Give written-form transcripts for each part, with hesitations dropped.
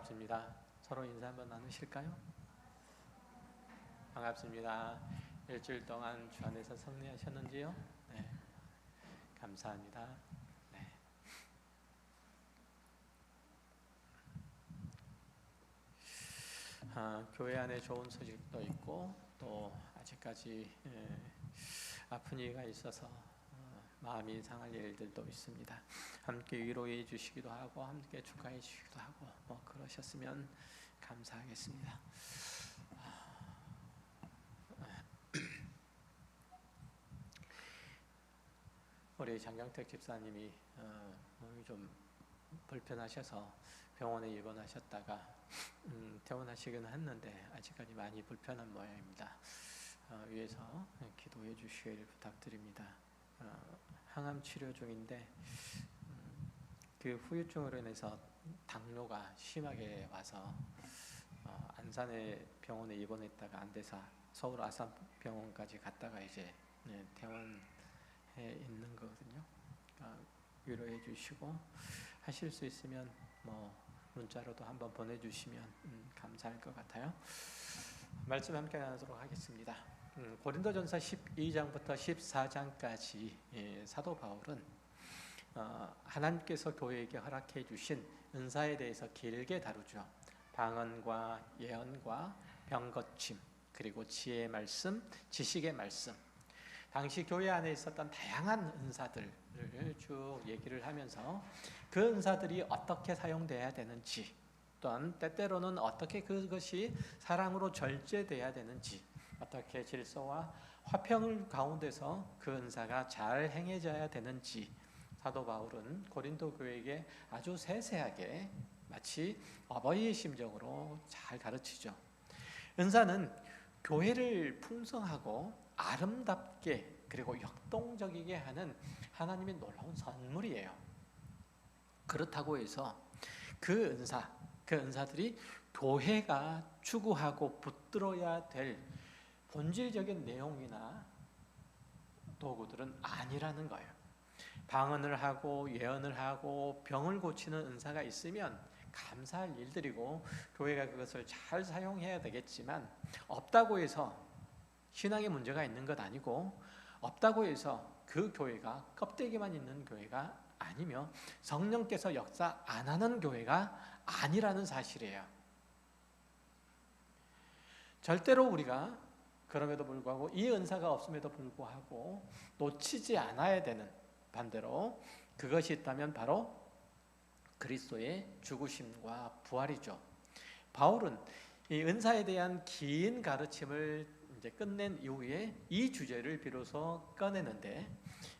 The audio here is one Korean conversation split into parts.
반갑습니다. 서로 인사 한번 나누실까요? 반갑습니다. 일주일 동안 주 안에서 승리하셨는지요? 네, 감사합니다. 네. 교회 안에 좋은 소식도 있고 또 아직까지 아픈 이가 있어서 마음이 상할 일들도 있습니다. 함께 위로해 주시기도 하고 함께 축하해 주시기도 하고 그러셨으면 감사하겠습니다. 우리 장경택 집사님이 몸이 좀 불편하셔서 병원에 입원하셨다가 퇴원하시기는 했는데 아직까지 많이 불편한 모양입니다. 위에서 기도해 주시길 부탁드립니다. 항암 치료 중인데 그 후유증으로 인해서 당뇨가 심하게 와서 안산에 병원에 입원했다가 안 돼서 서울 아산병원까지 갔다가 이제 퇴원해 있는 거거든요. 위로해 주시고 하실 수 있으면 문자로도 한번 보내주시면 감사할 것 같아요. 말씀 함께 나누도록 하겠습니다. 고린도전서 12장부터 14장까지 사도 바울은 하나님께서 교회에게 허락해 주신 은사에 대해서 길게 다루죠. 방언과 예언과 병고침, 그리고 지혜의 말씀, 지식의 말씀, 당시 교회 안에 있었던 다양한 은사들을 쭉 얘기를 하면서 그 은사들이 어떻게 사용돼야 되는지, 또한 때때로는 어떻게 그것이 사랑으로 절제돼야 되는지, 어떻게 질서와 화평 가운데서 그 은사가 잘 행해져야 되는지 사도 바울은 고린도 교회에게 아주 세세하게 마치 어버이의 심정으로 잘 가르치죠. 은사는 교회를 풍성하고 아름답게 그리고 역동적이게 하는 하나님의 놀라운 선물이에요. 그렇다고 해서 그 은사들이 교회가 추구하고 붙들어야 될 본질적인 내용이나 도구들은 아니라는 거예요. 방언을 하고 예언을 하고 병을 고치는 은사가 있으면 감사할 일들이고 교회가 그것을 잘 사용해야 되겠지만, 없다고 해서 신앙에 문제가 있는 것 아니고, 없다고 해서 그 교회가 껍데기만 있는 교회가 아니며 성령께서 역사 안 하는 교회가 아니라는 사실이에요. 절대로 우리가 그럼에도 불구하고 이 은사가 없음에도 불구하고 놓치지 않아야 되는, 반대로 그것이 있다면 바로 그리스도의 죽으심과 부활이죠. 바울은 이 은사에 대한 긴 가르침을 이제 끝낸 이후에 이 주제를 비로소 꺼내는데,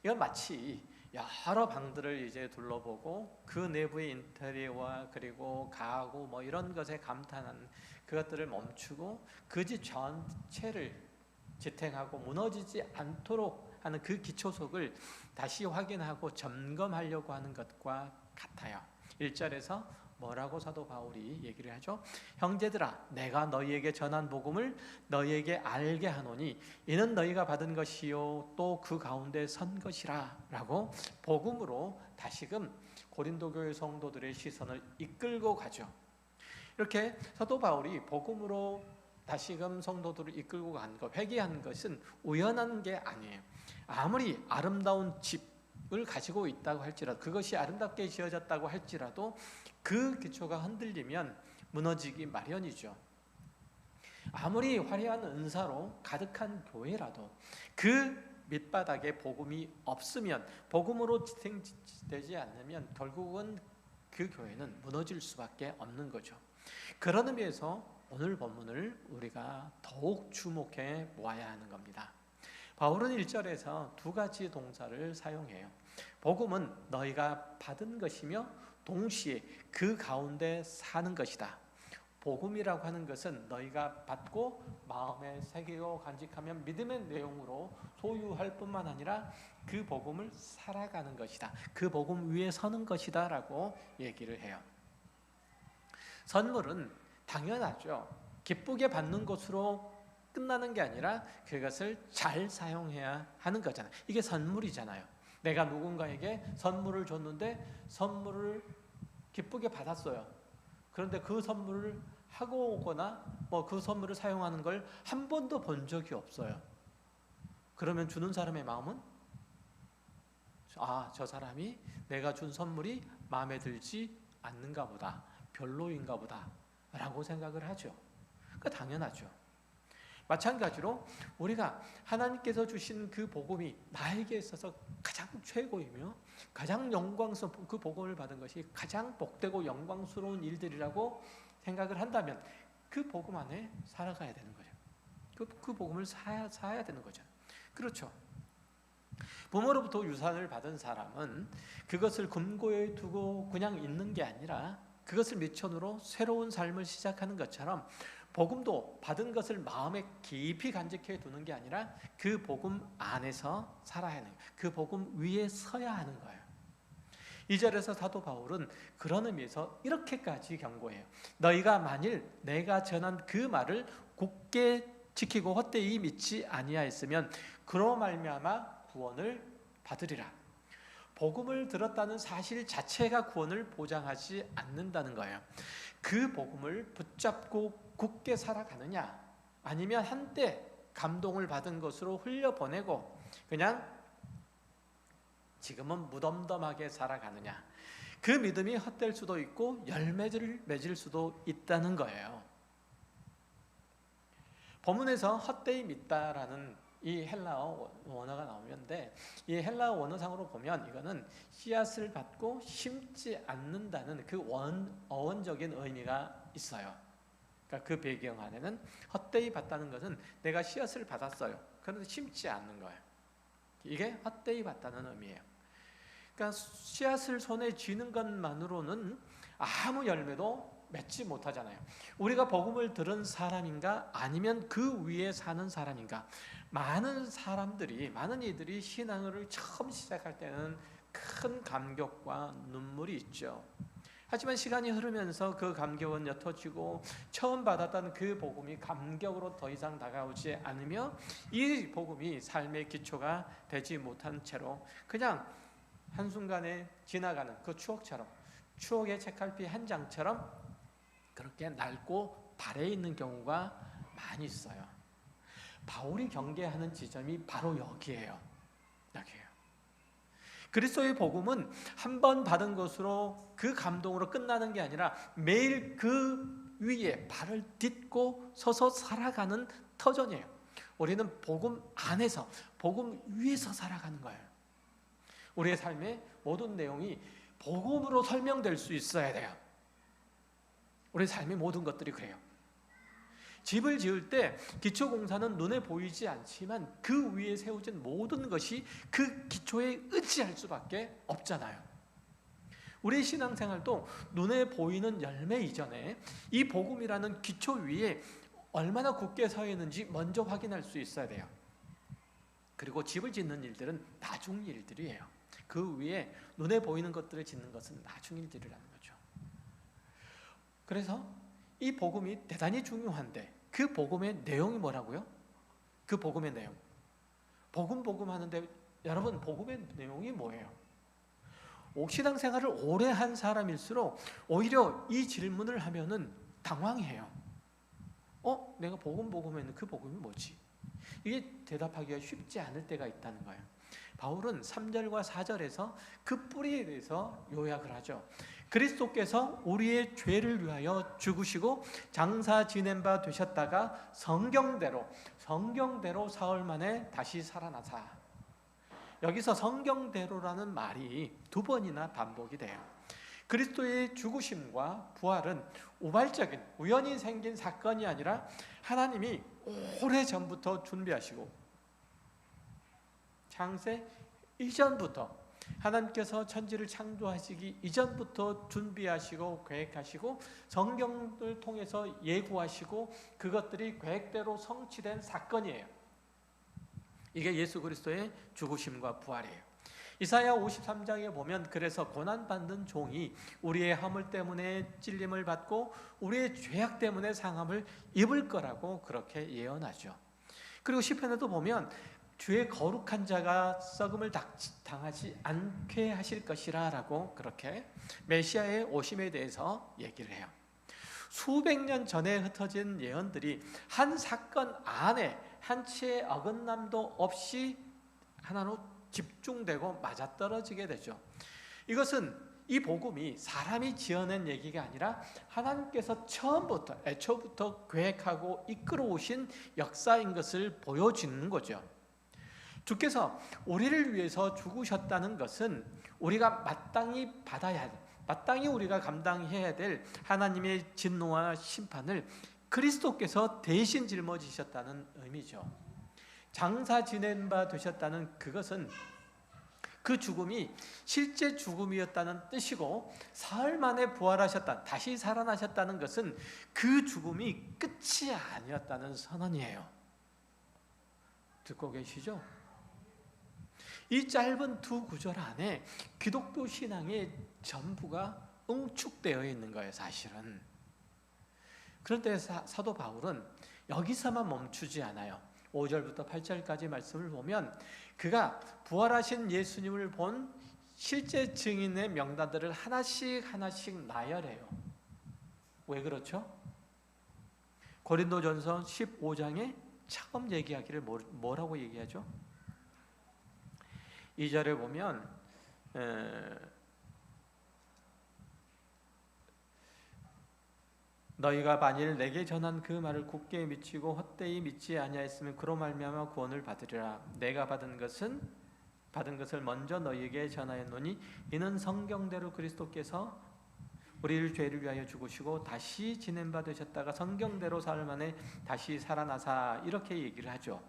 이건 마치 여러 방들을 이제 둘러보고 그 내부의 인테리어와 그리고 가구 이런 것에 감탄한 그것들을 멈추고 그 집 전체를 지탱하고 무너지지 않도록 하는 그 기초석을 다시 확인하고 점검하려고 하는 것과 같아요. 1절에서 뭐라고 사도 바울이 얘기를 하죠? 형제들아, 내가 너희에게 전한 복음을 너희에게 알게 하노니 이는 너희가 받은 것이요 또 그 가운데 선 것이라 라고 복음으로 다시금 고린도 교회 성도들의 시선을 이끌고 가죠. 이렇게 사도 바울이 복음으로 다시금 성도들을 이끌고 간 것, 회개한 것은 우연한 게 아니에요. 아무리 아름다운 집을 가지고 있다고 할지라도, 그것이 아름답게 지어졌다고 할지라도 그 기초가 흔들리면 무너지기 마련이죠. 아무리 화려한 은사로 가득한 교회라도 그 밑바닥에 복음이 없으면, 복음으로 지탱되지 않으면 결국은 그 교회는 무너질 수밖에 없는 거죠. 그런 의미에서 오늘 본문을 우리가 더욱 주목해 보아야 하는 겁니다. 바울은 1절에서 두 가지 동사를 사용해요. 복음은 너희가 받은 것이며 동시에 그 가운데 사는 것이다. 복음이라고 하는 것은 너희가 받고 마음에 새기고 간직하면 믿음의 내용으로 소유할 뿐만 아니라 그 복음을 살아가는 것이다. 그 복음 위에 서는 것이다 라고 얘기를 해요. 선물은 당연하죠. 기쁘게 받는 것으로 끝나는 게 아니라 그것을 잘 사용해야 하는 거잖아요. 이게 선물이잖아요. 내가 누군가에게 선물을 줬는데 선물을 기쁘게 받았어요. 그런데 그 선물을 하고 오거나 뭐 그 선물을 사용하는 걸 한 번도 본 적이 없어요. 그러면 주는 사람의 마음은 저 사람이 내가 준 선물이 마음에 들지 않는가 보다, 별로인가 보다 라고 생각을 하죠. 그러니까 당연하죠. 마찬가지로 우리가 하나님께서 주신 그 복음이 나에게 있어서 가장 최고이며 가장 영광스러운, 그 복음을 받은 것이 가장 복되고 영광스러운 일들이라고 생각을 한다면 그 복음 안에 살아가야 되는 거죠. 그 복음을 사야 되는 거죠. 그렇죠. 부모로부터 유산을 받은 사람은 그것을 금고에 두고 그냥 있는 게 아니라 그것을 미천으로 새로운 삶을 시작하는 것처럼 복음도 받은 것을 마음에 깊이 간직해 두는 게 아니라 그 복음 안에서 살아야 하는, 그 복음 위에 서야 하는 거예요. 2절에서 사도 바울은 그런 의미에서 이렇게까지 경고해요. 너희가 만일 내가 전한 그 말을 굳게 지키고 헛되이 믿지 아니하였으면 그로 말미암아 구원을 받으리라. 복음을 들었다는 사실 자체가 구원을 보장하지 않는다는 거예요. 그 복음을 붙잡고 굳게 살아가느냐, 아니면 한때 감동을 받은 것으로 흘려보내고 그냥 지금은 무덤덤하게 살아가느냐, 그 믿음이 헛될 수도 있고 열매를 맺을 수도 있다는 거예요. 본문에서 헛되이 믿다라는 이 헬라어 원어가 나오는데, 이 헬라어 원어상으로 보면 이거는 씨앗을 받고 심지 않는다는 그 어원적인 의미가 있어요. 그러니까 그 배경 안에는 헛되이 받다는 것은 내가 씨앗을 받았어요. 그런데 심지 않는 거예요. 이게 헛되이 받다는 의미예요. 그러니까 씨앗을 손에 쥐는 것만으로는 아무 열매도 맺지 못하잖아요. 우리가 복음을 들은 사람인가 아니면 그 위에 사는 사람인가. 많은 이들이 신앙을 처음 시작할 때는 큰 감격과 눈물이 있죠. 하지만 시간이 흐르면서 그 감격은 옅어지고 처음 받았던 그 복음이 감격으로 더 이상 다가오지 않으며 이 복음이 삶의 기초가 되지 못한 채로 그냥 한순간에 지나가는 그 추억처럼, 추억의 책갈피 한 장처럼 그렇게 낡고 발해 있는 경우가 많이 있어요. 바울이 경계하는 지점이 바로 여기예요. 그리스도의 복음은 한 번 받은 것으로 그 감동으로 끝나는 게 아니라 매일 그 위에 발을 딛고 서서 살아가는 터전이에요. 우리는 복음 안에서, 복음 위에서 살아가는 거예요. 우리의 삶의 모든 내용이 복음으로 설명될 수 있어야 돼요. 우리 삶의 모든 것들이 그래요. 집을 지을 때 기초공사는 눈에 보이지 않지만 그 위에 세워진 모든 것이 그 기초에 의지할 수밖에 없잖아요. 우리 신앙생활도 눈에 보이는 열매 이전에 이 복음이라는 기초 위에 얼마나 굳게 서 있는지 먼저 확인할 수 있어야 돼요. 그리고 집을 짓는 일들은 나중 일들이에요. 그 위에 눈에 보이는 것들을 짓는 것은 나중 일들이라는 거죠. 그래서 이 복음이 대단히 중요한데 그 복음의 내용이 뭐라고요? 그 복음의 내용. 복음 하는데 여러분 복음의 내용이 뭐예요? 신앙생활을 오래 한 사람일수록 오히려 이 질문을 하면은 당황해요. 내가 복음했는데 그 복음이 뭐지? 이게 대답하기가 쉽지 않을 때가 있다는 거예요. 바울은 3절과 4절에서 그 뿌리에 대해서 요약을 하죠. 그리스도께서 우리의 죄를 위하여 죽으시고 장사 지낸 바 되셨다가 성경대로 사흘 만에 다시 살아나사. 여기서 성경대로라는 말이 2번이나 반복이 돼요. 그리스도의 죽으심과 부활은 우발적인 우연히 생긴 사건이 아니라 하나님이 오래전부터 준비하시고 창세 이전부터 하나님께서 천지를 창조하시기 이전부터 준비하시고 계획하시고 성경을 통해서 예고하시고 그것들이 계획대로 성취된 사건이에요. 이게 예수 그리스도의 죽으심과 부활이에요. 이사야 53장에 보면 그래서 고난받는 종이 우리의 허물 때문에 찔림을 받고 우리의 죄악 때문에 상함을 입을 거라고 그렇게 예언하죠. 그리고 시편에도 보면 주의 거룩한 자가 썩음을 당하지 않게 하실 것이라 라고 그렇게 메시아의 오심에 대해서 얘기를 해요. 수백 년 전에 흩어진 예언들이 한 사건 안에 한 치의 어긋남도 없이 하나로 집중되고 맞아떨어지게 되죠. 이것은 이 복음이 사람이 지어낸 얘기가 아니라 하나님께서 처음부터 애초부터 계획하고 이끌어 오신 역사인 것을 보여주는 거죠. 주께서 우리를 위해서 죽으셨다는 것은 우리가 마땅히 받아야 돼, 마땅히 우리가 감당해야 될 하나님의 진노와 심판을 그리스도께서 대신 짊어지셨다는 의미죠. 장사 지낸 바 되셨다는 그것은 그 죽음이 실제 죽음이었다는 뜻이고, 사흘 만에 부활하셨다, 다시 살아나셨다는 것은 그 죽음이 끝이 아니었다는 선언이에요. 듣고 계시죠? 이 짧은 두 구절 안에 기독교 신앙의 전부가 응축되어 있는 거예요, 사실은. 그런데 사도 바울은 여기서만 멈추지 않아요. 5절부터 8절까지 말씀을 보면 그가 부활하신 예수님을 본 실제 증인의 명단들을 하나씩 나열해요. 왜 그렇죠? 고린도전서 15장에 처음 얘기하기를 뭐라고 얘기하죠? 2절에 보면 너희가 만일 내게 전한 그 말을 굳게 미치고 헛되이 믿지 아니하였으면 그로 말미암아 구원을 받으리라. 내가 받은 것을 먼저 너희에게 전하였노니 이는 성경대로 그리스도께서 우리를 죄를 위하여 죽으시고 다시 지낸 바 되셨다가 성경대로 사흘 만에 다시 살아나사, 이렇게 얘기를 하죠.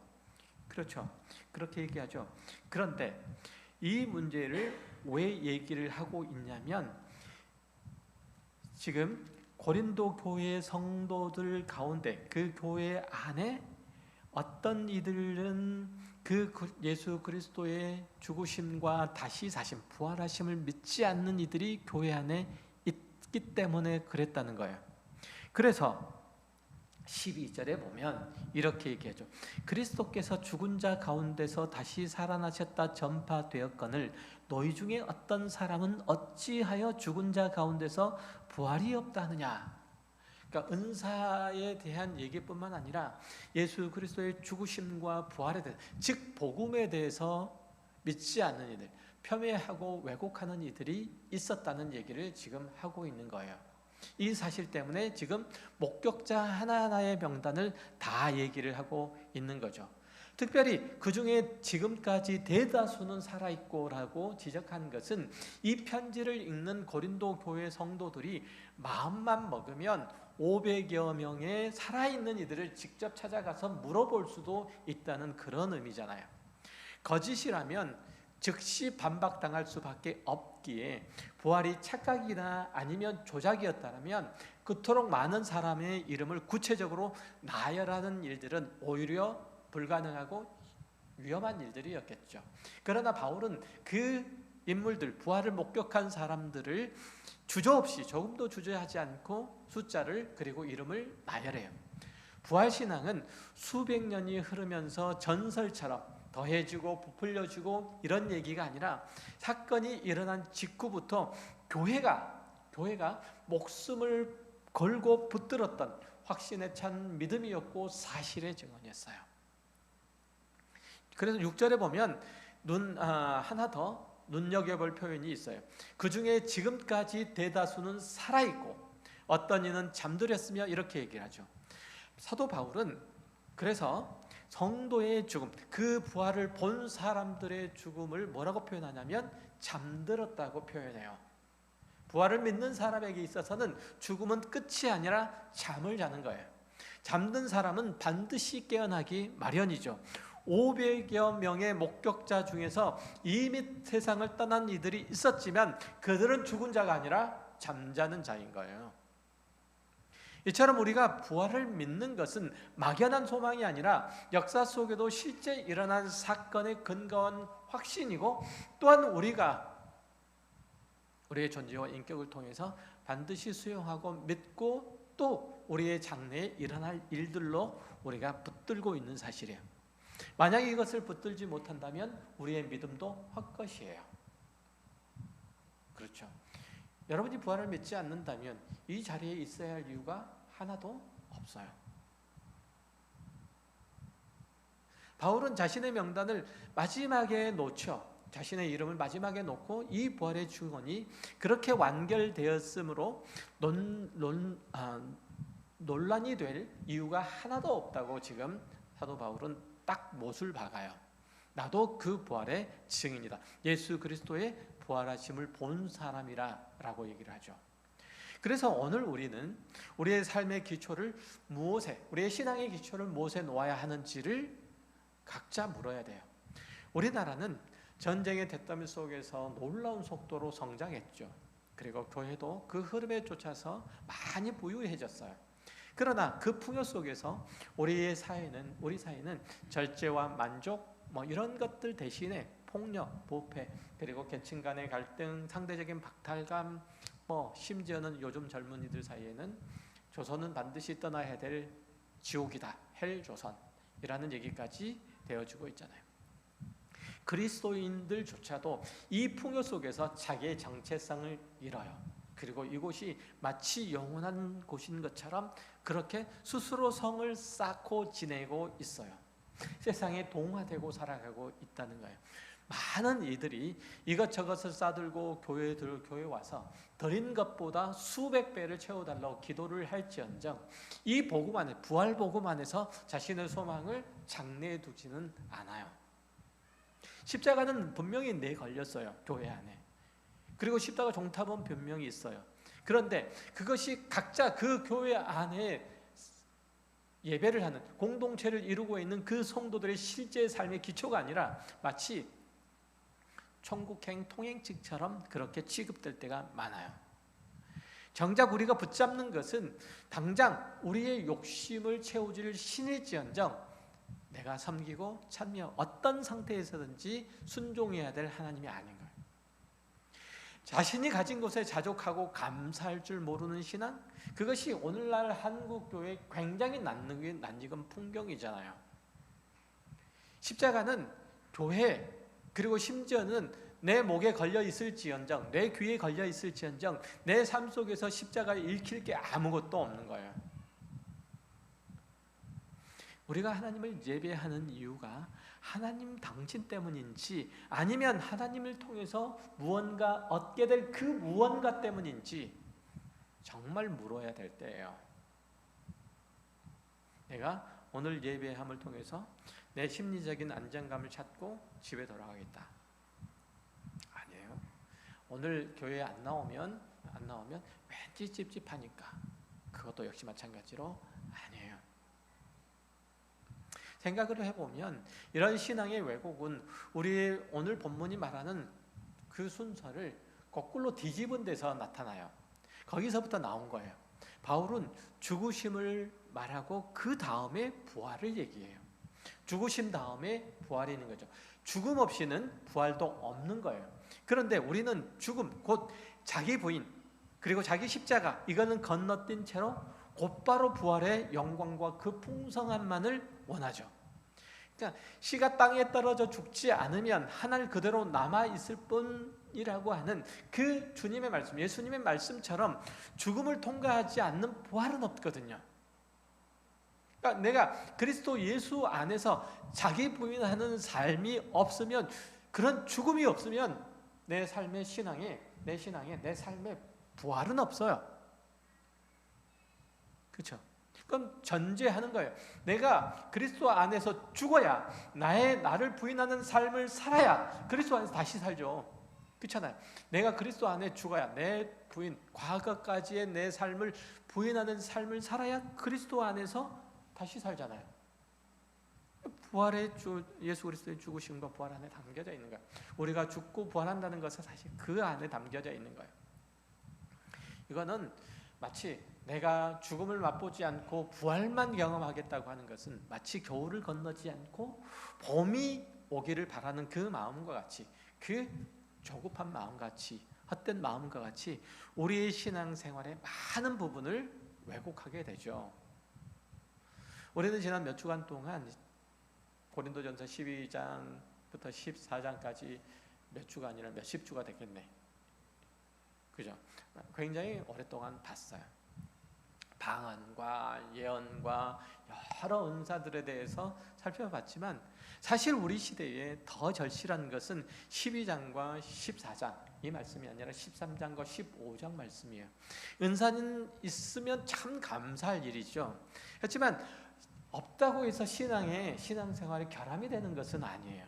그렇죠. 그렇게 얘기하죠. 그런데 이 문제를 왜 얘기를 하고 있냐면, 지금 고린도 교회 성도들 가운데 그 교회 안에 어떤 이들은 그 예수 그리스도의 죽으심과 다시 사심, 부활하심을 믿지 않는 이들이 교회 안에 있기 때문에 그랬다는 거예요. 그래서 12절에 보면 이렇게 얘기하죠. 그리스도께서 죽은 자 가운데서 다시 살아나셨다 전파되었거늘 너희 중에 어떤 사람은 어찌하여 죽은 자 가운데서 부활이 없다 하느냐. 그러니까 은사에 대한 얘기뿐만 아니라 예수 그리스도의 죽으심과 부활에 대해, 즉 복음에 대해서 믿지 않는 이들, 폄훼하고 왜곡하는 이들이 있었다는 얘기를 지금 하고 있는 거예요. 이 사실 때문에 지금 목격자 하나하나의 명단을 다 얘기를 하고 있는 거죠. 특별히 그 중에 지금까지 대다수는 살아있고라고 지적한 것은 이 편지를 읽는 고린도 교회 성도들이 마음만 먹으면 500여 명의 살아있는 이들을 직접 찾아가서 물어볼 수도 있다는 그런 의미잖아요. 거짓이라면 즉시 반박당할 수밖에 없기에 부활이 착각이나 아니면 조작이었다면 그토록 많은 사람의 이름을 구체적으로 나열하는 일들은 오히려 불가능하고 위험한 일들이었겠죠. 그러나 바울은 그 인물들, 부활을 목격한 사람들을 주저없이, 조금도 주저하지 않고 숫자를 그리고 이름을 나열해요. 부활신앙은 수백 년이 흐르면서 전설처럼 더해지고 부풀려지고 이런 얘기가 아니라 사건이 일어난 직후부터 교회가 목숨을 걸고 붙들었던 확신에 찬 믿음이었고 사실의 증언이었어요. 그래서 6절에 보면 하나 더 눈여겨볼 표현이 있어요. 그 중에 지금까지 대다수는 살아있고 어떤 이는 잠들었으며, 이렇게 얘기를 하죠. 사도 바울은 그래서 성도의 죽음, 그 부활을 본 사람들의 죽음을 뭐라고 표현하냐면 잠들었다고 표현해요. 부활을 믿는 사람에게 있어서는 죽음은 끝이 아니라 잠을 자는 거예요. 잠든 사람은 반드시 깨어나기 마련이죠. 500여 명의 목격자 중에서 이미 세상을 떠난 이들이 있었지만 그들은 죽은 자가 아니라 잠자는 자인 거예요. 이처럼 우리가 부활을 믿는 것은 막연한 소망이 아니라 역사 속에도 실제 일어난 사건에 근거한 확신이고, 또한 우리의 존재와 인격을 통해서 반드시 수용하고 믿고 또 우리의 장래에 일어날 일들로 우리가 붙들고 있는 사실이에요. 만약 이것을 붙들지 못한다면 우리의 믿음도 헛것이에요. 그렇죠. 여러분이 부활을 믿지 않는다면 이 자리에 있어야 할 이유가 하나도 없어요. 바울은 자신의 명단을 마지막에 놓죠. 자신의 이름을 마지막에 놓고 이 부활의 증언이 그렇게 완결되었으므로 논란이 될 이유가 하나도 없다고 지금 사도 바울은 딱 못을 박아요. 나도 그 부활의 증인이다. 예수 그리스도의 부활하심을 본 사람이라 라고 얘기를 하죠. 그래서 오늘 우리는 우리의 삶의 기초를 무엇에, 우리의 신앙의 기초를 무엇에 놓아야 하는지를 각자 물어야 돼요. 우리나라는 전쟁의 잿더미 속에서 놀라운 속도로 성장했죠. 그리고 교회도 그 흐름에 쫓아서 많이 부유해졌어요. 그러나 그 풍요 속에서 우리 사회는 절제와 만족 이런 것들 대신에 폭력, 부패, 그리고 계층 간의 갈등, 상대적인 박탈감, 심지어는 요즘 젊은이들 사이에는 조선은 반드시 떠나야 될 지옥이다, 헬 조선이라는 얘기까지 되어지고 있잖아요. 그리스도인들조차도 이 풍요 속에서 자기의 정체성을 잃어요. 그리고 이곳이 마치 영원한 곳인 것처럼 그렇게 스스로 성을 쌓고 지내고 있어요. 세상에 동화되고 살아가고 있다는 거예요. 많은 이들이 이것저것을 싸들고 교회 와서 드린 것보다 수백 배를 채워달라고 기도를 할지언정 이 복음 안에, 부활 복음 안에서 자신의 소망을 장래에 두지는 않아요. 십자가는 분명히 걸렸어요. 교회 안에. 그리고 십자가 종탑은 분명히 있어요. 그런데 그것이 각자 그 교회 안에 예배를 하는, 공동체를 이루고 있는 그 성도들의 실제 삶의 기초가 아니라 마치 천국행 통행증처럼 그렇게 취급될 때가 많아요. 정작 우리가 붙잡는 것은 당장 우리의 욕심을 채워줄 신일지언정 내가 섬기고 찬미하고 어떤 상태에서든지 순종해야 될 하나님이 아닌 거예요. 자신이 가진 것에 자족하고 감사할 줄 모르는 신앙, 그것이 오늘날 한국교회에 굉장히 낯익은 풍경이잖아요. 십자가는 교회, 그리고 심지어는 내 목에 걸려 있을지언정, 내 귀에 걸려 있을지언정 내 삶 속에서 십자가를 읽힐 게 아무것도 없는 거예요. 우리가 하나님을 예배하는 이유가 하나님 당신 때문인지 아니면 하나님을 통해서 무언가 얻게 될 그 무언가 때문인지 정말 물어야 될 때예요. 내가 오늘 예배함을 통해서 내 심리적인 안정감을 찾고 집에 돌아가겠다. 아니에요. 오늘 교회에 안 나오면 왠지 찝찝하니까. 그것도 역시 마찬가지로 아니에요. 생각을 해보면 이런 신앙의 왜곡은 우리 오늘 본문이 말하는 그 순서를 거꾸로 뒤집은 데서 나타나요. 거기서부터 나온 거예요. 바울은 죽으심을 말하고 그 다음에 부활을 얘기해요. 죽으심 다음에 부활이 있는 거죠. 죽음 없이는 부활도 없는 거예요. 그런데 우리는 죽음, 곧 자기 부인 그리고 자기 십자가, 이거는 건너뛴 채로 곧바로 부활의 영광과 그 풍성함만을 원하죠. 그러니까 씨가 땅에 떨어져 죽지 않으면 하늘 그대로 남아있을 뿐이라고 하는 그 주님의 말씀, 예수님의 말씀처럼 죽음을 통과하지 않는 부활은 없거든요. 그러니까 내가 그리스도 예수 안에서 자기 부인하는 삶이 없으면, 그런 죽음이 없으면 내 삶의 신앙에, 내 삶의 부활은 없어요. 그렇죠? 그건 전제하는 거예요. 내가 그리스도 안에서 죽어야, 나를 부인하는 삶을 살아야 그리스도 안에서 다시 살죠. 그렇잖아요. 내가 그리스도 안에 죽어야 내 부인, 과거까지의 내 삶을 부인하는 삶을 살아야 그리스도 안에서 다시 살잖아요. 부활의 예수 그리스도의 죽으심과 부활 안에 담겨져 있는 거예요. 우리가 죽고 부활한다는 것은 사실 그 안에 담겨져 있는 거예요. 이거는 마치 내가 죽음을 맛보지 않고 부활만 경험하겠다고 하는 것은 마치 겨울을 건너지 않고 봄이 오기를 바라는 그 마음과 같이, 그 조급한 마음과 같이, 헛된 마음과 같이 우리의 신앙생활의 많은 부분을 왜곡하게 되죠. 우리는 지난 몇 주간 동안 고린도전서 12장부터 14장까지 몇 주가 아니라 몇십 주가 되겠네. 그죠? 굉장히 오랫동안 봤어요. 방언과 예언과 여러 은사들에 대해서 살펴봤지만 사실 우리 시대에 더 절실한 것은 12장과 14장 이 말씀이 아니라 13장과 15장 말씀이에요. 은사는 있으면 참 감사할 일이죠. 그렇지만 없다고 해서 신앙생활이 결함이 되는 것은 아니에요.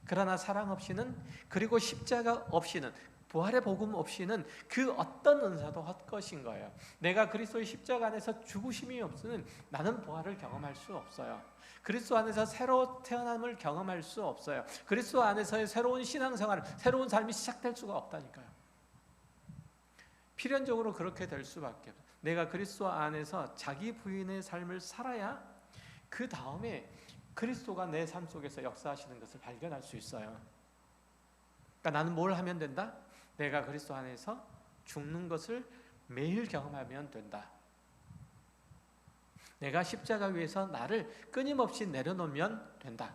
그러나 사랑 없이는, 그리고 십자가 없이는, 부활의 복음 없이는 그 어떤 은사도 헛것인 거예요. 내가 그리스도의 십자가 안에서 죽으심이 없으면 나는 부활을 경험할 수 없어요. 그리스도 안에서 새로 태어남을 경험할 수 없어요. 그리스도 안에서의 새로운 신앙생활, 새로운 삶이 시작될 수가 없다니까요. 필연적으로 그렇게 될 수밖에 없어요. 내가 그리스도 안에서 자기 부인의 삶을 살아야 그 다음에 그리스도가 내 삶 속에서 역사하시는 것을 발견할 수 있어요. 그러니까 나는 뭘 하면 된다? 내가 그리스도 안에서 죽는 것을 매일 경험하면 된다. 내가 십자가 위에서 나를 끊임없이 내려놓으면 된다.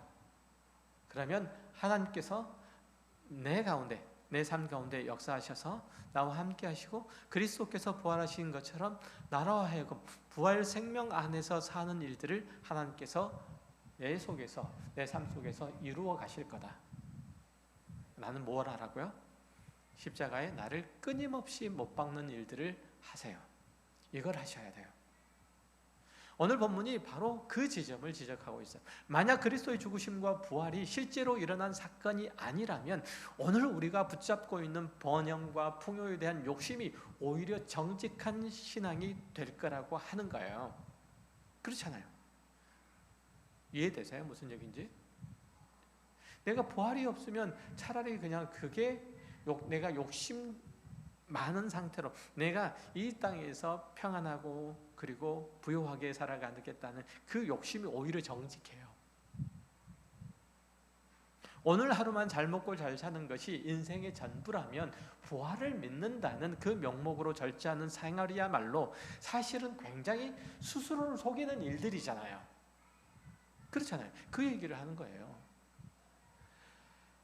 그러면 하나님께서 내 가운데, 내 삶 가운데 역사하셔서 나와 함께 하시고 그리스도께서 부활하신 것처럼 나라와 하여금 부활 생명 안에서 사는 일들을 하나님께서 내 속에서, 내 삶 속에서 이루어 가실 거다. 나는 뭘 하라고요? 십자가에 나를 끊임없이 못 박는 일들을 하세요. 이걸 하셔야 돼요. 오늘 본문이 바로 그 지점을 지적하고 있어요. 만약 그리스도의 죽으심과 부활이 실제로 일어난 사건이 아니라면 오늘 우리가 붙잡고 있는 번영과 풍요에 대한 욕심이 오히려 정직한 신앙이 될 거라고 하는 거예요. 그렇잖아요. 이해되세요? 무슨 얘기인지? 내가 부활이 없으면 차라리 그냥 그게 내가 욕심 많은 상태로 내가 이 땅에서 평안하고 그리고 부유하게 살아가겠다는 그 욕심이 오히려 정직해요. 오늘 하루만 잘 먹고 잘 사는 것이 인생의 전부라면 부활을 믿는다는 그 명목으로 절제하는 생활이야말로 사실은 굉장히 스스로를 속이는 일들이잖아요. 그렇잖아요. 그 얘기를 하는 거예요.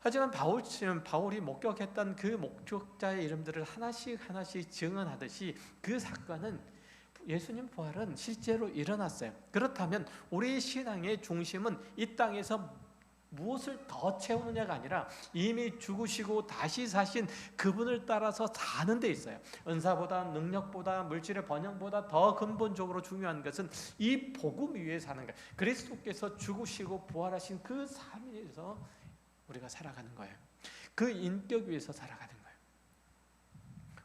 하지만 바울이 목격했던 그 목격자의 이름들을 하나씩 하나씩 증언하듯이 그 사건은 예수님 부활은 실제로 일어났어요. 그렇다면 우리의 신앙의 중심은 이 땅에서 무엇을 더 채우느냐가 아니라 이미 죽으시고 다시 사신 그분을 따라서 사는 데 있어요. 은사보다, 능력보다, 물질의 번영보다 더 근본적으로 중요한 것은 이 복음 위에 사는 거예요. 그리스도께서 죽으시고 부활하신 그 삶 위에서 우리가 살아가는 거예요. 그 인격 위에서 살아가는 거예요.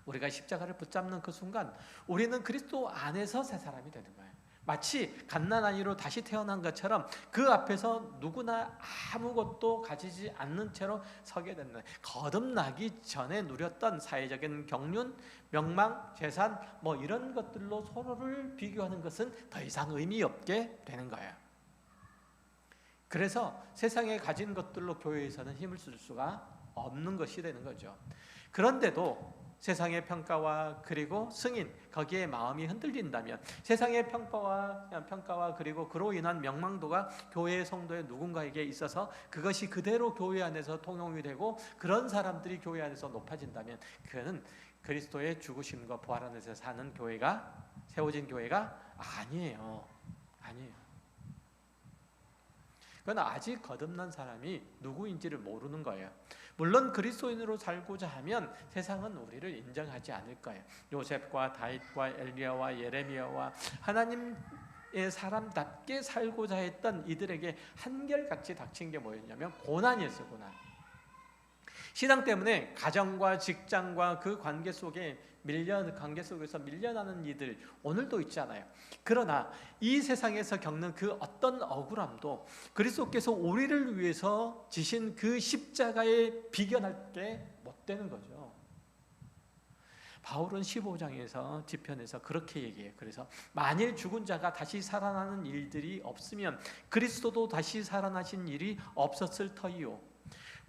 우리가 십자가를 붙잡는 그 순간 우리는 그리스도 안에서 새 사람이 되는 거예요. 마치 갓난아이로 다시 태어난 것처럼 그 앞에서 누구나 아무것도 가지지 않는 채로 서게 되는 거예요. 거듭나기 전에 누렸던 사회적인 경륜, 명망, 재산 뭐 이런 것들로 서로를 비교하는 것은 더 이상 의미 없게 되는 거예요. 그래서 세상에 가진 것들로 교회에서는 힘을 쓸 수가 없는 것이 되는 거죠. 그런데도 세상의 평가와 그리고 승인 거기에 마음이 흔들린다면 세상의 평가와 그리고 그로 인한 명망도가 교회의 성도의 누군가에게 있어서 그것이 그대로 교회 안에서 통용이 되고 그런 사람들이 교회 안에서 높아진다면 그는 그리스도의 죽으심과 부활 안에서 사는 교회가 세워진 교회가 아니에요. 그건 아직 거듭난 사람이 누구인지를 모르는 거예요. 물론 그리스도인으로 살고자 하면 세상은 우리를 인정하지 않을 거예요. 요셉과 다윗과 엘리야와 예레미야와 하나님의 사람답게 살고자 했던 이들에게 한결같이 닥친 게 뭐였냐면 고난이었어요. 고난. 신앙 때문에 가정과 직장과 그 관계 속에서 밀려나는 이들 오늘도 있잖아요. 그러나 이 세상에서 겪는 그 어떤 억울함도 그리스도께서 우리를 위해서 지신 그 십자가에 비견할 게 못 되는 거죠. 바울은 15장에서 지편에서 그렇게 얘기해요. 그래서 만일 죽은 자가 다시 살아나는 일들이 없으면 그리스도도 다시 살아나신 일이 없었을 터이요.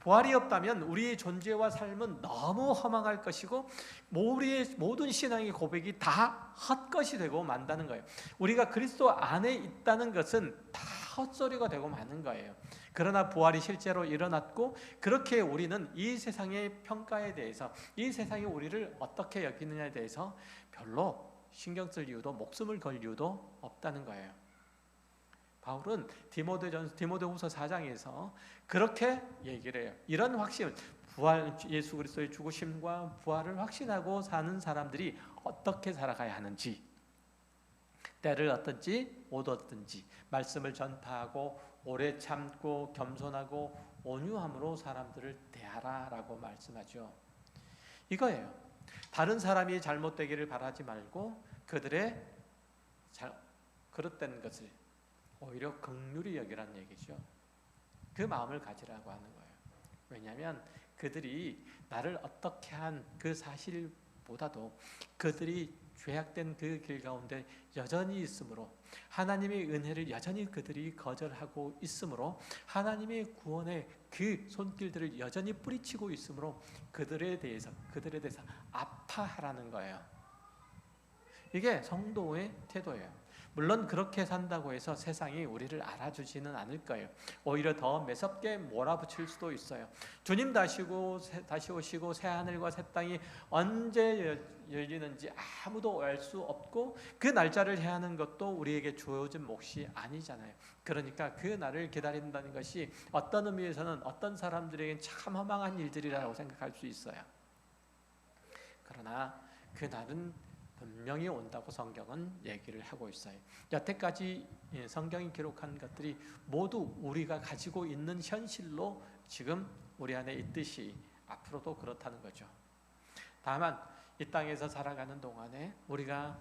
부활이 없다면 우리의 존재와 삶은 너무 허망할 것이고 우리의 모든 신앙의 고백이 다 헛것이 되고 만다는 거예요. 우리가 그리스도 안에 있다는 것은 다 헛소리가 되고 마는 거예요. 그러나 부활이 실제로 일어났고, 그렇게 우리는 이 세상의 평가에 대해서, 이 세상이 우리를 어떻게 여기느냐에 대해서 별로 신경 쓸 이유도, 목숨을 걸 이유도 없다는 거예요. 바울은 디모데후서 4장에서 그렇게 얘기를 해요. 이런 확신, 부활, 예수 그리스도의 죽으심과 부활을 확신하고 사는 사람들이 어떻게 살아가야 하는지, 때를 얻든지 못 얻든지 말씀을 전파하고 오래 참고 겸손하고 온유함으로 사람들을 대하라라고 말씀하죠. 이거예요. 다른 사람이 잘못되기를 바라지 말고 그들의 그릇된 것을 오히려 긍휼히 여기라는 얘기죠. 그 마음을 가지라고 하는 거예요. 왜냐하면 그들이 나를 어떻게 한 그 사실보다도 그들이 죄악된 그 길 가운데 여전히 있으므로, 하나님의 은혜를 여전히 그들이 거절하고 있으므로, 하나님의 구원의 그 손길들을 여전히 뿌리치고 있으므로 그들에 대해서 아파하라는 거예요. 이게 성도의 태도예요. 물론 그렇게 산다고 해서 세상이 우리를 알아주지는 않을 거예요. 오히려 더 매섭게 몰아붙일 수도 있어요. 주님 다시 오시고 새 하늘과 새 땅이 언제 열리는지 아무도 알 수 없고, 그 날짜를 해하는 것도 우리에게 주어진 몫이 아니잖아요. 그러니까 그 날을 기다린다는 것이 어떤 의미에서는 어떤 사람들에게는 참 허망한 일들이라고 생각할 수 있어요. 그러나 그 날은 분명히 온다고 성경은 얘기를 하고 있어요. 여태까지 성경이 기록한 것들이 모두 우리가 가지고 있는 현실로 지금 우리 안에 있듯이 앞으로도 그렇다는 거죠. 다만 이 땅에서 살아가는 동안에 우리가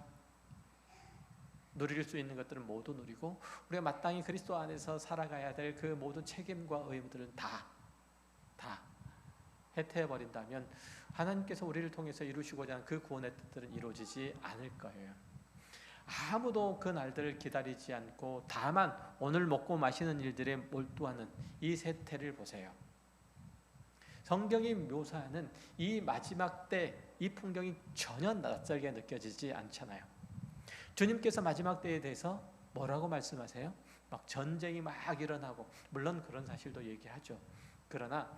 누릴 수 있는 것들은 모두 누리고, 우리가 마땅히 그리스도 안에서 살아가야 될 그 모든 책임과 의무들은 다 해태해버린다면 하나님께서 우리를 통해서 이루시고자 하는 그 구원의 뜻들은 이루어지지 않을 거예요. 아무도 그 날들을 기다리지 않고 다만 오늘 먹고 마시는 일들에 몰두하는 이 세태를 보세요. 성경이 묘사하는 이 마지막 때 이 풍경이 전혀 낯설게 느껴지지 않잖아요. 주님께서 마지막 때에 대해서 뭐라고 말씀하세요? 막 전쟁이 막 일어나고, 물론 그런 사실도 얘기하죠. 그러나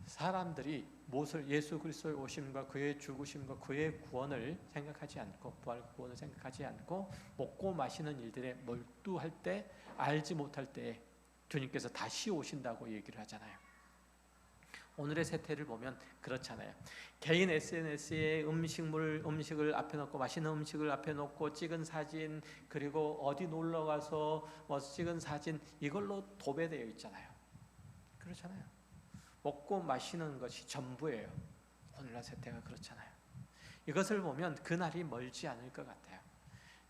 사람들이 무엇을, 예수 그리스도의 오심과 그의 죽으심과 그의 구원을 생각하지 않고, 부활 구원을 생각하지 않고 먹고 마시는 일들에 몰두할 때, 알지 못할 때에 주님께서 다시 오신다고 얘기를 하잖아요. 오늘의 세태를 보면 그렇잖아요. 개인 SNS에 음식을 앞에 놓고, 맛있는 음식을 앞에 놓고 찍은 사진, 그리고 어디 놀러 가서 뭐 찍은 사진, 이걸로 도배되어 있잖아요. 그렇잖아요. 먹고 마시는 것이 전부예요. 오늘날 세태가 그렇잖아요. 이것을 보면 그날이 멀지 않을 것 같아요.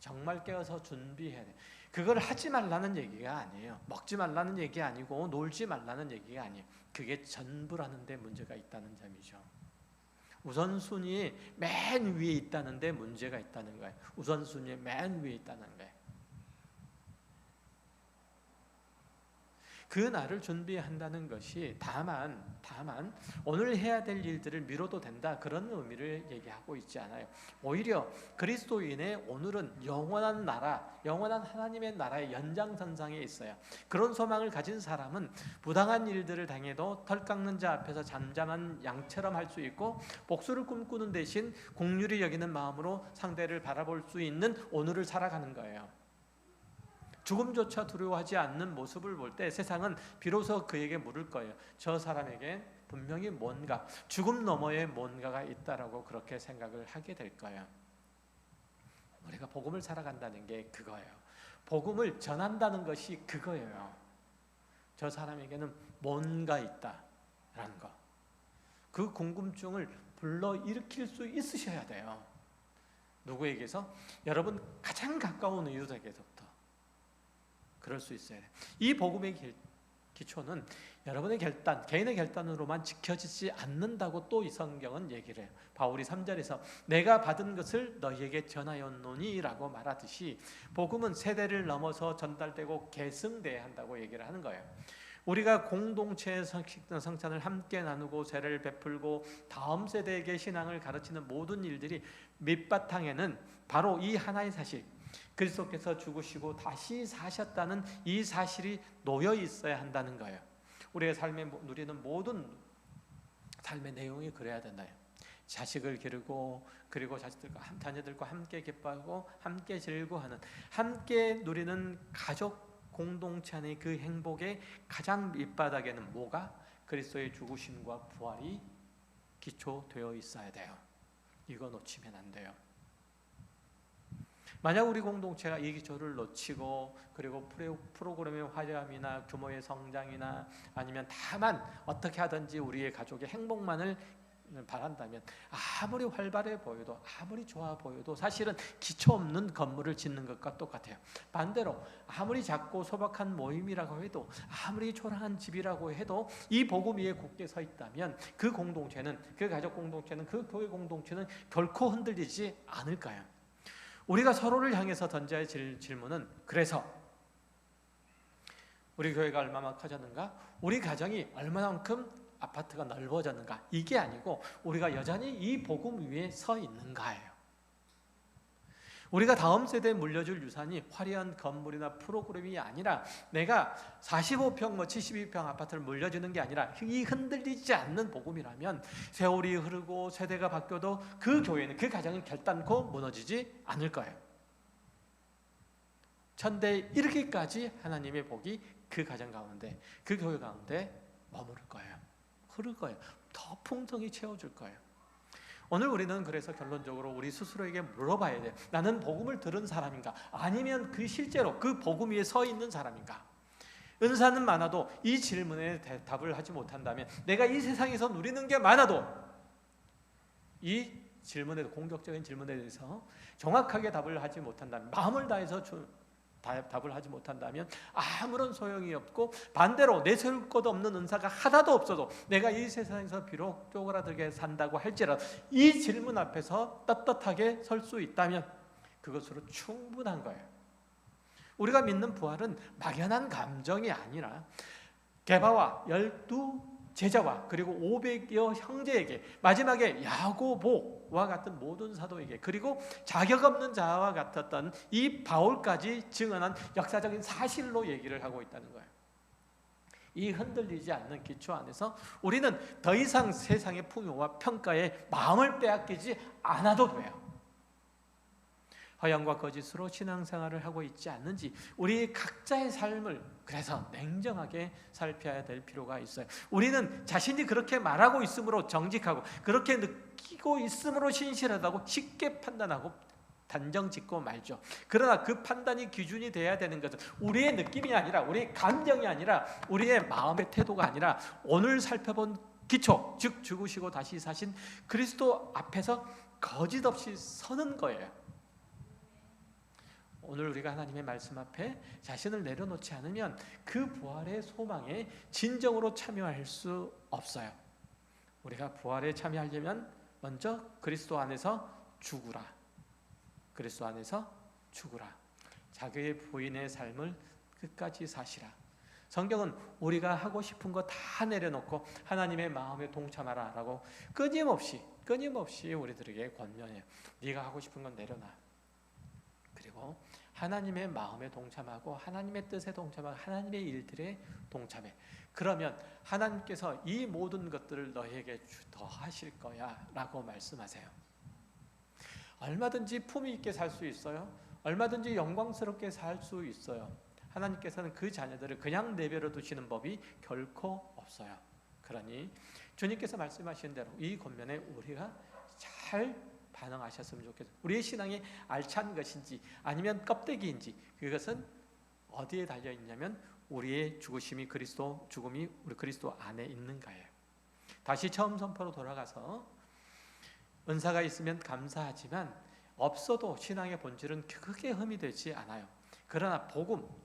정말 깨어서 준비해야 돼요. 그걸 하지 말라는 얘기가 아니에요. 먹지 말라는 얘기 아니고 놀지 말라는 얘기가 아니에요. 그게 전부라는 데 문제가 있다는 점이죠. 우선순위에 맨 위에 있다는 데 문제가 있다는 거예요. 우선순위에 맨 위에 있다는 거예요. 그 날을 준비한다는 것이 다만 오늘 해야 될 일들을 미뤄도 된다, 그런 의미를 얘기하고 있지 않아요. 오히려 그리스도인의 오늘은 영원한 나라, 영원한 하나님의 나라의 연장선상에 있어요. 그런 소망을 가진 사람은 부당한 일들을 당해도 털 깎는 자 앞에서 잠잠한 양처럼 할 수 있고, 복수를 꿈꾸는 대신 긍휼히 여기는 마음으로 상대를 바라볼 수 있는 오늘을 살아가는 거예요. 죽음조차 두려워하지 않는 모습을 볼 때 세상은 비로소 그에게 물을 거예요. 저 사람에게 분명히 뭔가, 죽음 너머에 뭔가가 있다라고 그렇게 생각을 하게 될 거예요. 우리가 복음을 살아간다는 게 그거예요. 복음을 전한다는 것이 그거예요. 저 사람에게는 뭔가 있다라는 거. 그 궁금증을 불러일으킬 수 있으셔야 돼요. 누구에게서? 여러분 가장 가까운 이웃에게서부터. 그럴 수 있어야 돼요. 이 복음의 기초는 여러분의 결단, 개인의 결단으로만 지켜지지 않는다고 또 이 성경은 얘기를 해요. 바울이 3절에서 내가 받은 것을 너희에게 전하였노니 라고 말하듯이, 복음은 세대를 넘어서 전달되고 계승돼야 한다고 얘기를 하는 거예요. 우리가 공동체의 성찬을 함께 나누고 세례를 베풀고 다음 세대에게 신앙을 가르치는 모든 일들이 밑바탕에는 바로 이 하나의 사실, 그리스도께서 죽으시고 다시 사셨다는 이 사실이 놓여 있어야 한다는 거예요. 우리의 삶에 누리는 모든 삶의 내용이 그래야 된다. 자식을 기르고 그리고 자녀들과 함께 기뻐하고 함께 즐거워하는, 함께 누리는 가족 공동체 안의 그 행복의 가장 밑바닥에는 뭐가? 그리스도의 죽으심과 부활이 기초되어 있어야 돼요. 이거 놓치면 안 돼요. 만약 우리 공동체가 이 기초를 놓치고 그리고 프로그램의 화려함이나 규모의 성장이나 아니면 다만 어떻게 하든지 우리의 가족의 행복만을 바란다면 아무리 활발해 보여도 아무리 좋아 보여도 사실은 기초 없는 건물을 짓는 것과 똑같아요. 반대로 아무리 작고 소박한 모임이라고 해도 아무리 초라한 집이라고 해도 이 복음 위에 굳게 서 있다면 그 공동체는, 그 가족 공동체는, 그 교회 공동체는 결코 흔들리지 않을까요? 우리가 서로를 향해서 던져야 할 질문은, 그래서 우리 교회가 얼마나 커졌는가? 우리 가정이 얼마만큼 아파트가 넓어졌는가? 이게 아니고 우리가 여전히 이 복음 위에 서 있는가예요. 우리가 다음 세대에 물려줄 유산이 화려한 건물이나 프로그램이 아니라 내가 45평 72평 아파트를 물려주는 게 아니라 이 흔들리지 않는 복음이라면 세월이 흐르고 세대가 바뀌어도 그 교회는, 그 가정은 결단코 무너지지 않을 거예요. 천대에 이르기까지 하나님의 복이 그 가정 가운데, 그 교회 가운데 머무를 거예요. 흐를 거예요. 더 풍성히 채워줄 거예요. 오늘 우리는 그래서 결론적으로 우리 스스로에게 물어봐야 돼요. 나는 복음을 들은 사람인가? 아니면 그 실제로 그 복음 위에 서 있는 사람인가? 은사는 많아도 이 질문에 답을 하지 못한다면, 내가 이 세상에서 누리는 게 많아도 이 질문에, 공격적인 질문에 대해서 정확하게 답을 하지 못한다면, 마음을 다해서 답을 하지 못한다면 아무런 소용이 없고, 반대로 내세울 것 없는 은사가 하나도 없어도 내가 이 세상에서 비록 쪼그라들게 산다고 할지라도 이 질문 앞에서 떳떳하게 설 수 있다면 그것으로 충분한 거예요. 우리가 믿는 부활은 막연한 감정이 아니라 게바와 12 제자와 그리고 500여 형제에게, 마지막에 야고보와 같은 모든 사도에게, 그리고 자격 없는 자와 같았던 이 바울까지 증언한 역사적인 사실로 얘기를 하고 있다는 거예요. 이 흔들리지 않는 기초 안에서 우리는 더 이상 세상의 풍요와 평가에 마음을 빼앗기지 않아도 돼요. 허영과 거짓으로 신앙생활을 하고 있지 않는지 우리 각자의 삶을 그래서 냉정하게 살펴야 될 필요가 있어요. 우리는 자신이 그렇게 말하고 있으므로 정직하고, 그렇게 느끼고 있으므로 신실하다고 쉽게 판단하고 단정 짓고 말죠. 그러나 그 판단이 기준이 돼야 되는 것은 우리의 느낌이 아니라, 우리의 감정이 아니라, 우리의 마음의 태도가 아니라 오늘 살펴본 기초, 즉 죽으시고 다시 사신 그리스도 앞에서 거짓 없이 서는 거예요. 오늘 우리가 하나님의 말씀 앞에 자신을 내려놓지 않으면 그 부활의 소망에 진정으로 참여할 수 없어요. 우리가 부활에 참여하려면 먼저 그리스도 안에서 죽으라. 그리스도 안에서 죽으라. 자기의 부인의 삶을 끝까지 사시라. 성경은 우리가 하고 싶은 거 다 내려놓고 하나님의 마음에 동참하라 라고 끊임없이 우리들에게 권면해요. 네가 하고 싶은 건 내려놔. 그리고 하나님의 마음에 동참하고 하나님의 뜻에 동참하고 하나님의 일들에 동참해. 그러면 하나님께서 이 모든 것들을 너에게 더하실 거야 라고 말씀하세요. 얼마든지 품위 있게 살 수 있어요. 얼마든지 영광스럽게 살 수 있어요. 하나님께서는 그 자녀들을 그냥 내버려 두시는 법이 결코 없어요. 그러니 주님께서 말씀하신 대로 이 권면에 우리가 잘 반응하셨으면 좋겠어요. 우리의 신앙이 알찬 것인지 아니면 껍데기인지, 그것은 어디에 달려 있냐면 우리의 죽음이 우리 그리스도 안에 있는가예요. 다시 처음 선포로 돌아가서 은사가 있으면 감사하지만 없어도 신앙의 본질은 크게 흠이 되지 않아요. 그러나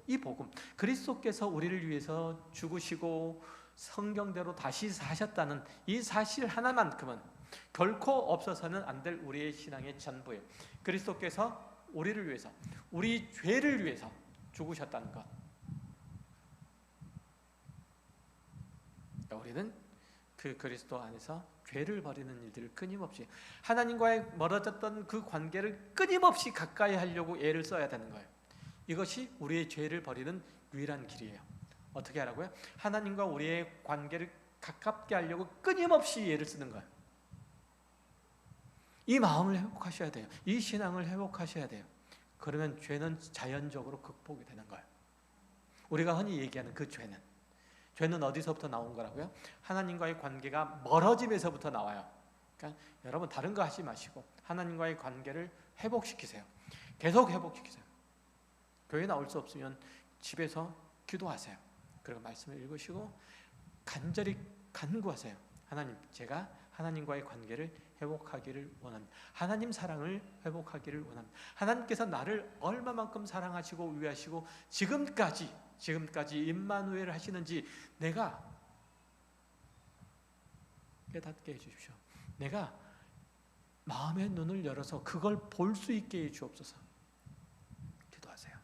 이 복음, 그리스도께서 우리를 위해서 죽으시고 성경대로 다시 사셨다는 이 사실 하나만큼은 결코 없어서는 안 될 우리의 신앙의 전부예요. 그리스도께서 우리를 위해서, 우리 죄를 위해서 죽으셨다는 것. 우리는 그 그리스도 안에서 죄를 버리는 일들을 끊임없이, 하나님과의 멀어졌던 그 관계를 끊임없이 가까이 하려고 애를 써야 되는 거예요. 이것이 우리의 죄를 버리는 유일한 길이에요. 어떻게 하라고요? 하나님과 우리의 관계를 가깝게 하려고 끊임없이 애를 쓰는 거예요. 이 마음을 회복하셔야 돼요. 이 신앙을 회복하셔야 돼요. 그러면 죄는 자연적으로 극복이 되는 거예요. 우리가 흔히 얘기하는 그 죄는 어디서부터 나온 거라고요? 하나님과의 관계가 멀어짐에서부터 나와요. 그러니까 여러분 다른 거 하지 마시고 하나님과의 관계를 회복시키세요. 계속 회복시키세요. 교회 나올 수 없으면 집에서 기도하세요. 그리고 말씀을 읽으시고 간절히 간구하세요. 하나님, 제가 하나님과의 관계를 회복하기를 원합니다. 하나님 사랑을 회복하기를 원합니다. 하나님께서 나를 얼마만큼 사랑하시고 위하시고 지금까지 임마누엘 하시는지 내가 깨닫게 해주십시오. 내가 마음의 눈을 열어서 그걸 볼 수 있게 해주옵소서. 기도하세요.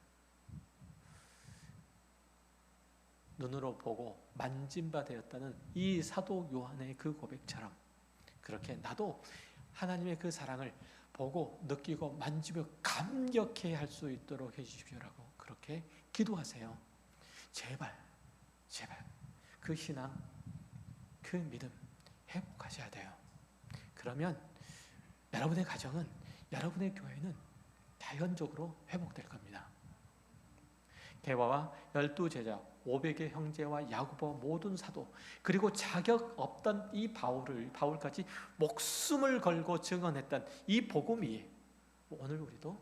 눈으로 보고 만진 바 되었다는 이 사도 요한의 그 고백처럼 그렇게 나도 하나님의 그 사랑을 보고 느끼고 만지며 감격해 할 수 있도록 해주십시오라고 그렇게 기도하세요. 제발 그 신앙, 그 믿음 회복하셔야 돼요. 그러면 여러분의 가정은, 여러분의 교회는 자연적으로 회복될 겁니다. 대화와 12제자, 500의 형제와 야고보 모든 사도, 그리고 자격 없던 이 바울까지 목숨을 걸고 증언했던 이 복음이 오늘 우리도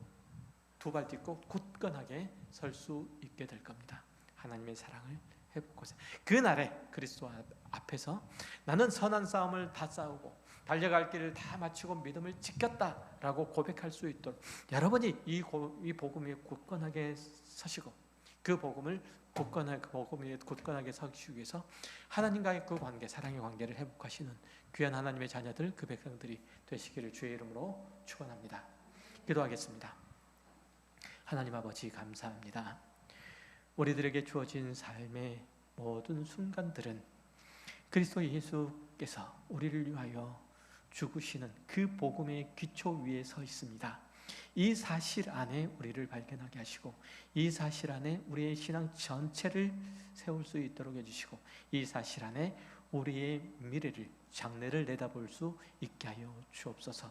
두 발 딛고 굳건하게 설 수 있게 될 겁니다. 하나님의 사랑을 회복하세요. 그날에 그리스도 앞에서 나는 선한 싸움을 다 싸우고 달려갈 길을 다 마치고 믿음을 지켰다라고 고백할 수 있도록 여러분이 이 복음에 굳건하게 서시고 그 복음을 굳건하게 서기 위해서 하나님과의 그 관계, 사랑의 관계를 회복하시는 귀한 하나님의 자녀들, 그 백성들이 되시기를 주의 이름으로 축원합니다. 기도하겠습니다. 하나님 아버지 감사합니다. 우리들에게 주어진 삶의 모든 순간들은 그리스도 예수께서 우리를 위하여 죽으시는 그 복음의 기초 위에 서 있습니다. 이 사실 안에 우리를 발견하게 하시고 이 사실 안에 우리의 신앙 전체를 세울 수 있도록 해주시고 이 사실 안에 우리의 미래를, 장래를 내다볼 수 있게 하여 주옵소서.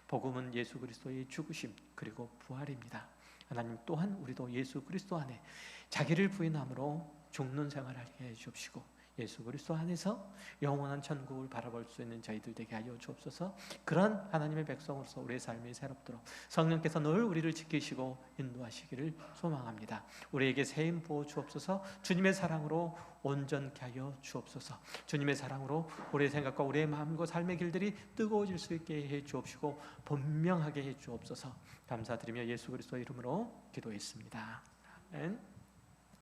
복음은 예수 그리스도의 죽으심 그리고 부활입니다. 하나님 또한 우리도 예수 그리스도 안에 자기를 부인함으로 죽는 생활을 하게 해주옵시고 예수 그리스도 안에서 영원한 천국을 바라볼 수 있는 저희들 되게 하여 주옵소서. 그런 하나님의 백성으로서 우리의 삶이 새롭도록 성령께서 늘 우리를 지키시고 인도하시기를 소망합니다. 우리에게 새 힘 부어 주옵소서. 주님의 사랑으로 온전케 하여 주옵소서. 주님의 사랑으로 우리의 생각과 우리의 마음과 삶의 길들이 뜨거워질 수 있게 해 주옵시고 분명하게 해 주옵소서. 감사드리며 예수 그리스도의 이름으로 기도했습니다. 아멘.